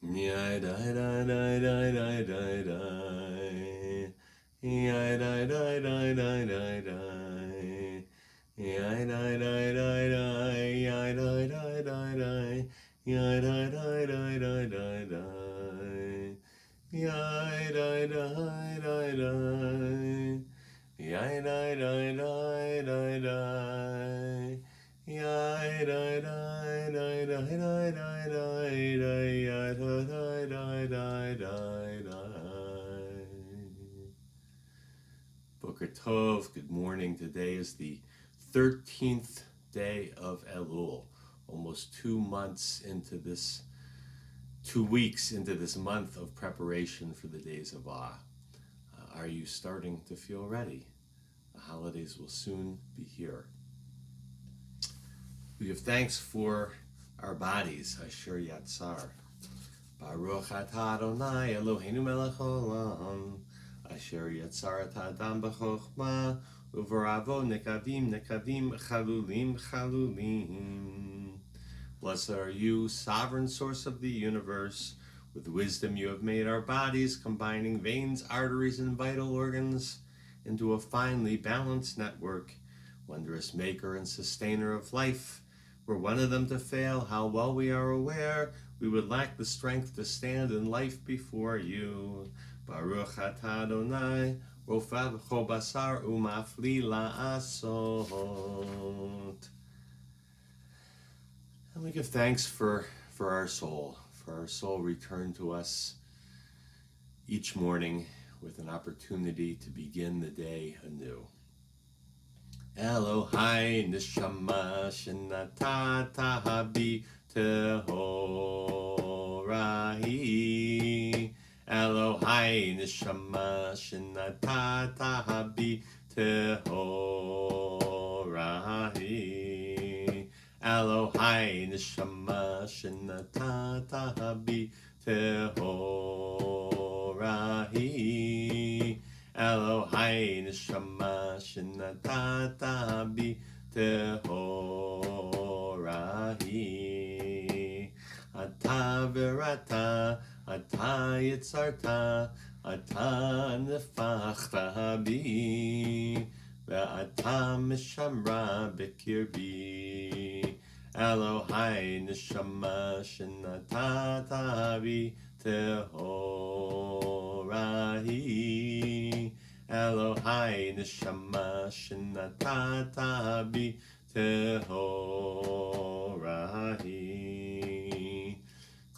Yeah, die, die, die, die, die, die, die. Yeah, die, die, die, die, die, die. Yeah, die, die, die, die. Yeah, die, die, die, die. Yeah, die, die, die, die, die, die. Yeah, die, die, die, die. Yeah, die, die, die, die, die. Yeah, die, die, die, die, die, die, die, die. Yeah, die, die, die, die, die, die. Boker Tov, good morning. Today is the 13th day of Elul, almost 2 months into this, 2 weeks into this month of preparation for the days of awe. Are you starting to feel ready? The holidays will soon be here. We give thanks for our bodies, Asher Yatzar. Baruch atah Adonai Eloheinu melech haolam, Asher yatzar et ha'adam b'chokhmah, u'v'ravo nekavim nekavim chalulim chalulim. Blessed are you, sovereign source of the universe. With wisdom you have made our bodies, combining veins, arteries, and vital organs into a finely balanced network. Wondrous maker and sustainer of life, were one of them to fail, how well we are aware we would lack the strength to stand in life before you. Baruch atah Adonai, rofa v'chol basar u'mafli la'asot. And we give thanks for our soul returned to us each morning with an opportunity to begin the day anew. Elohai neshama shenatata bi tehorahi. Elohai neshama shenatata bi tehorahi. Elohai neshama shenatata bi tehorahi. Elohai neshama shenatata bi tehorahi. Ata verata, ata yitzarta, ata nefachta bi, ve'ata mishamra b'kirbi. Elohai neshama shenatata bi tehorahi. Elohai neshama shenatata bi tehorahi.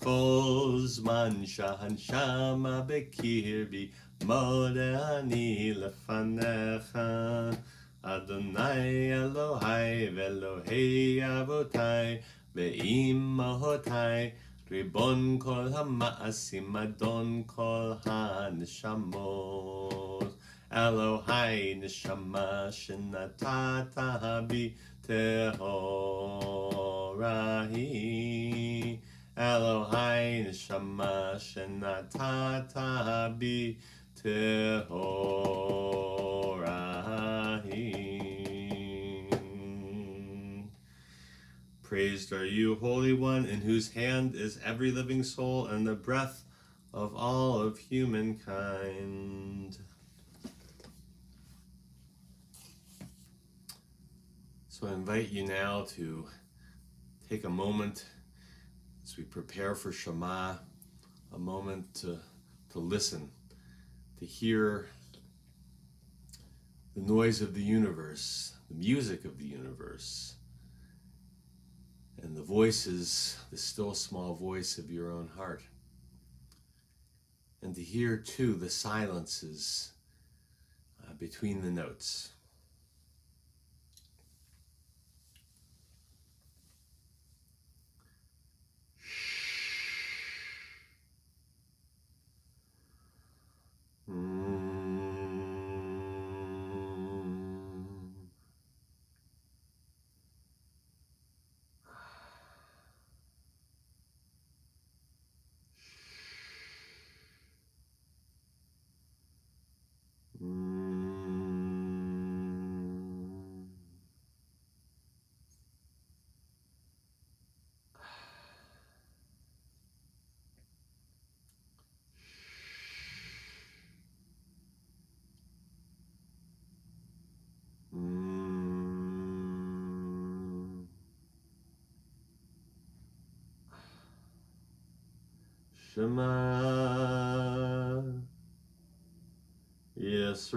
Kol zman shahanshama bekirbi, moda ani lefanecha. Adonai Elohai ve'Elohei avotai ve'imahotai, Ribon kol ha'ma'asim, Adon kol ha'neshamot. Elohai neshama shenatata bi tehorahi. Elohai neshama shenatata bi tehorahi. Praised are you, Holy One, in whose hand is every living soul and the breath of all of humankind. So I invite you now to take a moment as we prepare for Shema, a moment to listen, to hear the noise of the universe, the music of the universe, and the voices, the still small voice of your own heart. And to hear, too, the silences between the notes. Shema Yisrael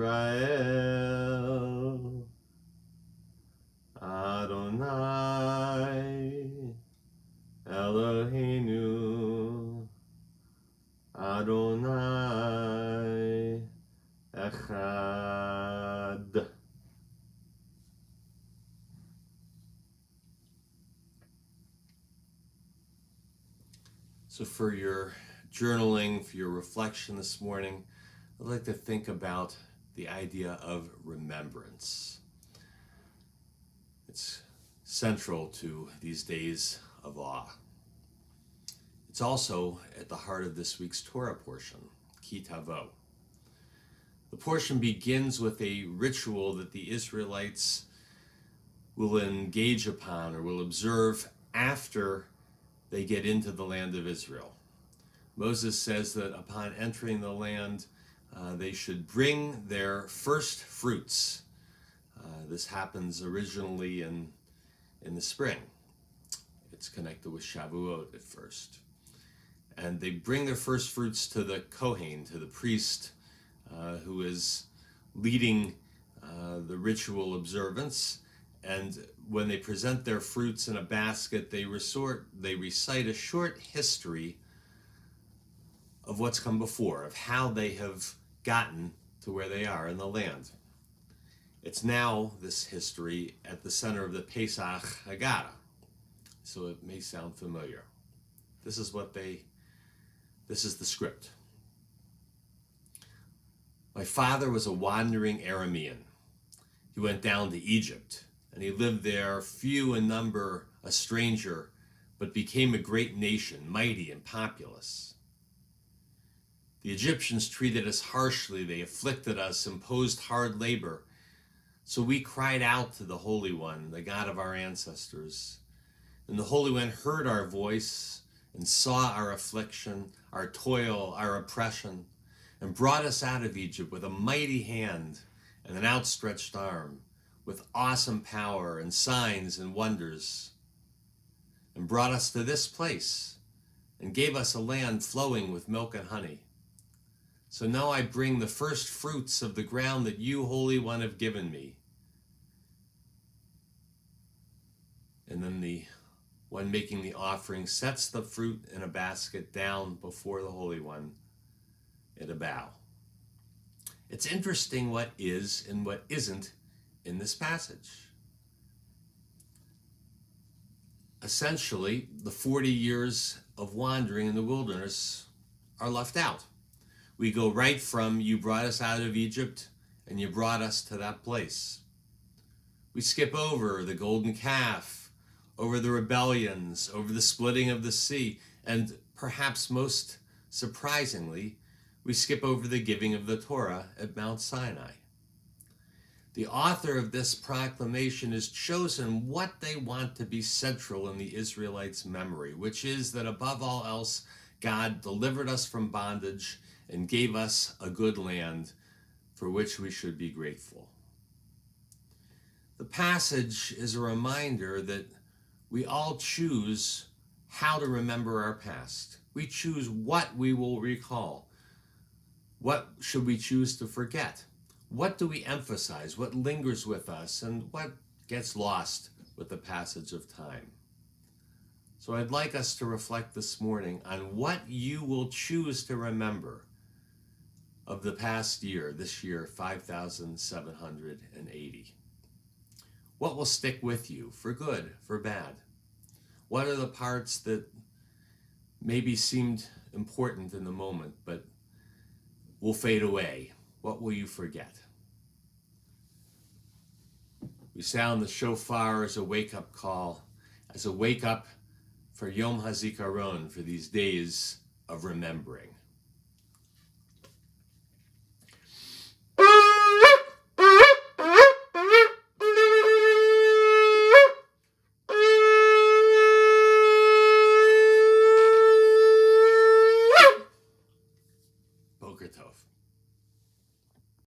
Adonai Eloheinu Adonai Echad. So for your journaling, for your reflection this morning, I'd like to think about the idea of remembrance. It's central to these days of awe. It's also at the heart of this week's Torah portion, Ki Tavo. The portion begins with a ritual that the Israelites will engage upon or will observe after they get into the land of Israel. Moses says that upon entering the land, they should bring their first fruits. This happens originally in the spring. It's connected with Shavuot at first. And they bring their first fruits to the Kohen, to the priest, who is leading the ritual observance. And when they present their fruits in a basket, they recite a short history of what's come before, of how they have gotten to where they are in the land. It's now, this history, at the center of the Pesach Haggadah, so it may sound familiar. This is the script. My father was a wandering Aramean. He went down to Egypt, and he lived there, few in number, a stranger, but became a great nation, mighty and populous. The Egyptians treated us harshly. They afflicted us, imposed hard labor. So we cried out to the Holy One, the God of our ancestors. And the Holy One heard our voice and saw our affliction, our toil, our oppression, and brought us out of Egypt with a mighty hand and an outstretched arm, with awesome power and signs and wonders, and brought us to this place and gave us a land flowing with milk and honey. So now I bring the first fruits of the ground that you, Holy One, have given me. And then the one making the offering sets the fruit in a basket down before the Holy One at a bow. It's interesting what is and what isn't in this passage. Essentially, the 40 years of wandering in the wilderness are left out. We go right from, you brought us out of Egypt and you brought us to that place. We skip over the golden calf, over the rebellions, over the splitting of the sea, and perhaps most surprisingly, we skip over the giving of the Torah at Mount Sinai. The author of this proclamation has chosen what they want to be central in the Israelites' memory, which is that above all else, God delivered us from bondage and gave us a good land for which we should be grateful. The passage is a reminder that we all choose how to remember our past. We choose what we will recall. What should we choose to forget? What do we emphasize? What lingers with us? And what gets lost with the passage of time? So I'd like us to reflect this morning on what you will choose to remember of the past year, this year, 5,780. What will stick with you, for good, for bad? What are the parts that maybe seemed important in the moment, but will fade away? What will you forget? We sound the shofar as a wake-up call, as a wake-up for Yom HaZikaron, for these days of remembering. Boker Tov.